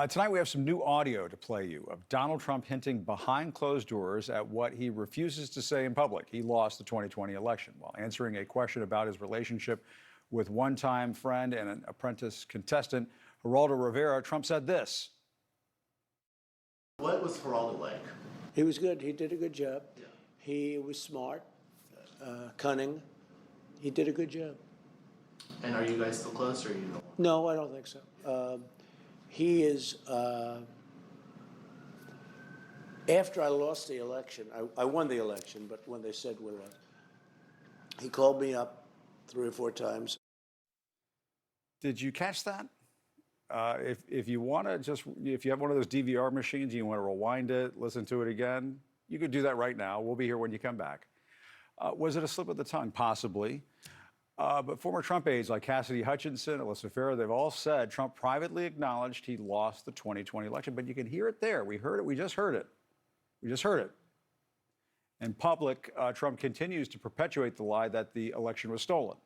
Tonight we have some new audio to play you of Donald Trump hinting behind closed doors at what he refuses to say in public. He lost the 2020 election while answering a question about his relationship with one-time friend and an Apprentice contestant, Geraldo Rivera. Trump said this. What was Geraldo like? He was good. He did a good job. Yeah. He was smart, cunning. He did a good job. And are you guys still close, or you don't? No, I don't think so. He is, after I lost the election, I won the election, but when they said we lost, he called me up 3 or 4 times. Did you catch that? If you want to if you have one of those DVR machines, you want to rewind it, listen to it again, you could do that right now. We'll be here when you come back. Was it a slip of the tongue? Possibly. But former Trump aides like Cassidy Hutchinson, Alyssa Farah, they've all said Trump privately acknowledged he lost the 2020 election. But you can hear it there. We heard it. We just heard it. We just heard it. In public, Trump continues to perpetuate the lie that the election was stolen.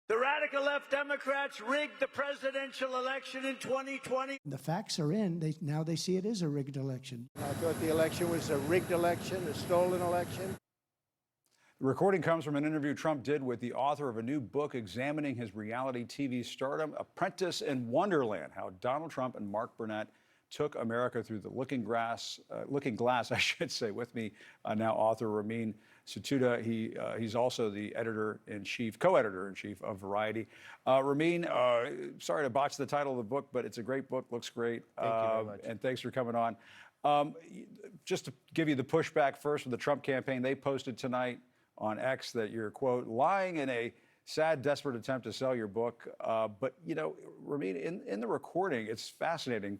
The radical left Democrats rigged the presidential election in 2020. The facts are in. Now they see it is a rigged election. I thought the election was a rigged election, a stolen election. The recording comes from an interview Trump did with the author of a new book examining his reality TV stardom, Apprentice in Wonderland, how Donald Trump and Mark Burnett took America through the looking glass, I should say. With me now, author Ramin Satuda. He's also the editor-in-chief, co-editor-in-chief of Variety. Ramin, sorry to botch the title of the book, but it's a great book, looks great. Thank you very much. And thanks for coming on. Just to give you the pushback first with the Trump campaign, they posted tonight on X that you're, quote, lying in a sad, desperate attempt to sell your book. But, you know, Ramin, in the recording, it's fascinating.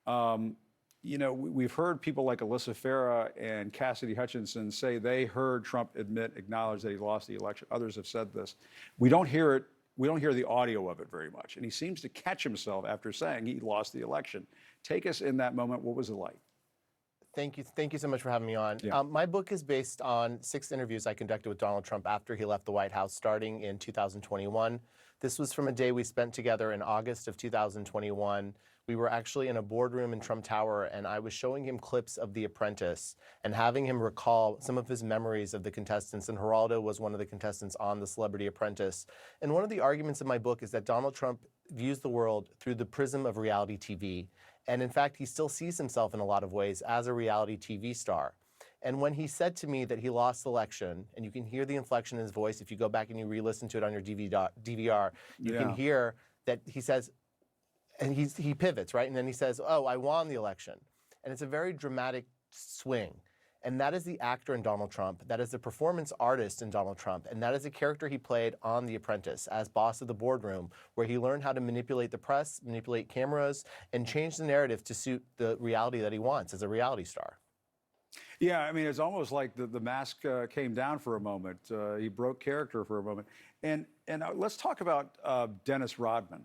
You know, we've heard people like Alyssa Farah and Cassidy Hutchinson say they heard Trump acknowledge that he lost the election. Others have said this. We don't hear it. We don't hear the audio of it very much. And he seems to catch himself after saying he lost the election. Take us in that moment. What was it like? Thank you so much for having me on. Yeah. My book is based on 6 interviews I conducted with Donald Trump after he left the White House starting in 2021. This was from a day we spent together in August of 2021. We were actually in a boardroom in Trump Tower, and I was showing him clips of The Apprentice and having him recall some of his memories of the contestants, and Geraldo was one of the contestants on The Celebrity Apprentice. And one of the arguments of my book is that Donald Trump views the world through the prism of reality TV. And in fact, he still sees himself in a lot of ways as a reality TV star. And when he said to me that he lost the election, and you can hear the inflection in his voice, if you go back and you re-listen to it on your DVR, you can hear that he says, and he pivots, right? And then he says, oh, I won the election. And it's a very dramatic swing. And that is the actor in Donald Trump. That is the performance artist in Donald Trump. And that is the character he played on The Apprentice as boss of the boardroom, where he learned how to manipulate the press, manipulate cameras, and change the narrative to suit the reality that he wants as a reality star. Yeah, I mean, it's almost like the mask came down for a moment. He broke character for a moment. And let's talk about Dennis Rodman.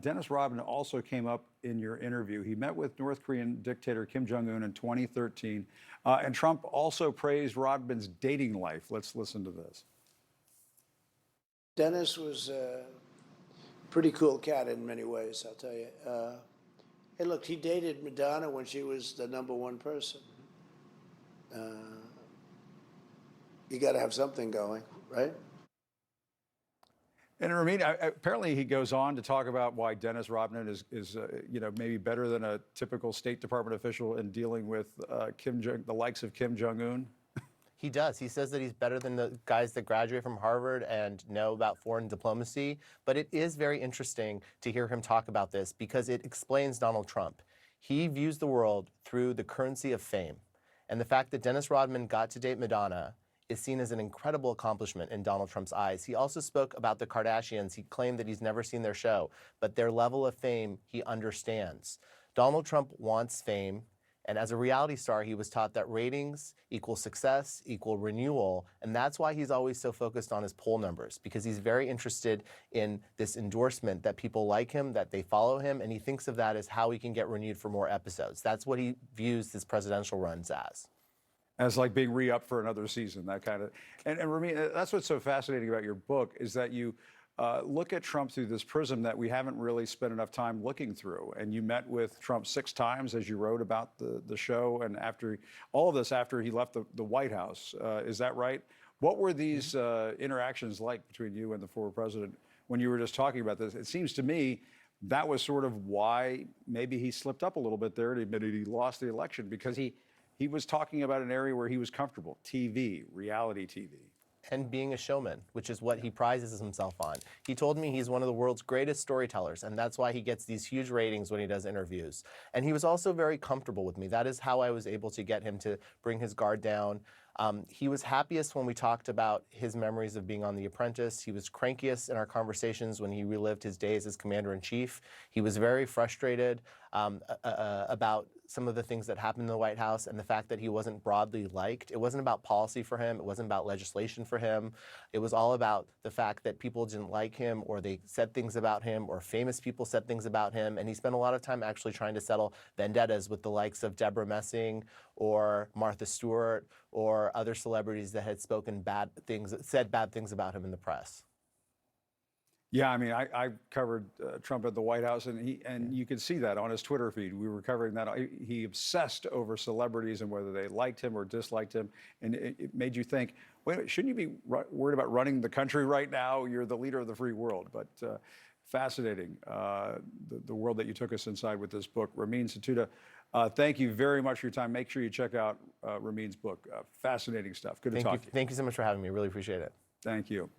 Dennis Rodman also came up in your interview. He met with North Korean dictator Kim Jong-un in 2013. And Trump also praised Rodman's dating life. Let's listen to this. Dennis was a pretty cool cat in many ways, I'll tell you. Hey, look, he dated Madonna when she was the #1 person. You got to have something going, right? And Ramin, apparently he goes on to talk about why Dennis Rodman is you know, maybe better than a typical State Department official in dealing with the likes of Kim Jong-un. He does. He says that he's better than the guys that graduate from Harvard and know about foreign diplomacy. But it is very interesting to hear him talk about this because it explains Donald Trump. He views the world through the currency of fame. And the fact that Dennis Rodman got to date Madonna is seen as an incredible accomplishment in Donald Trump's eyes. He also spoke about the Kardashians. He claimed that he's never seen their show, but their level of fame he understands. Donald Trump wants fame, and as a reality star, he was taught that ratings equal success, equal renewal, and that's why he's always so focused on his poll numbers, because he's very interested in this endorsement that people like him, that they follow him, and he thinks of that as how he can get renewed for more episodes. That's what he views his presidential runs as like being re-upped for another season, that kind of. And Ramin, that's what's so fascinating about your book is that you look at Trump through this prism that we haven't really spent enough time looking through. And you met with Trump 6 times, as you wrote about the show, and after all of this, after he left the White House. Is that right? What were these interactions like between you and the former president when you were just talking about this? It seems to me that was sort of why maybe he slipped up a little bit there and admitted he lost the election, because he was talking about an area where he was comfortable, TV, reality TV. And being a showman, which is what he prizes himself on. He told me he's one of the world's greatest storytellers, and that's why he gets these huge ratings when he does interviews. And he was also very comfortable with me. That is how I was able to get him to bring his guard down. He was happiest when we talked about his memories of being on The Apprentice. He was crankiest in our conversations when he relived his days as commander-in-chief. He was very frustrated about some of the things that happened in the White House and the fact that he wasn't broadly liked. It wasn't about policy for him. It wasn't about legislation for him. It was all about the fact that people didn't like him, or they said things about him, or famous people said things about him. And he spent a lot of time actually trying to settle vendettas with the likes of Deborah Messing or Martha Stewart or other celebrities that had spoken bad things, said bad things about him in the press. Yeah, I mean, I covered Trump at the White House, and you could see that on his Twitter feed. We were covering that. He obsessed over celebrities and whether they liked him or disliked him, and it made you think, wait, shouldn't you be worried about running the country right now? You're the leader of the free world. But fascinating, the world that you took us inside with this book. Ramin Satuda, thank you very much for your time. Make sure you check out Ramin's book. Fascinating stuff. Good to talk to you. Thank you so much for having me. Really appreciate it. Thank you.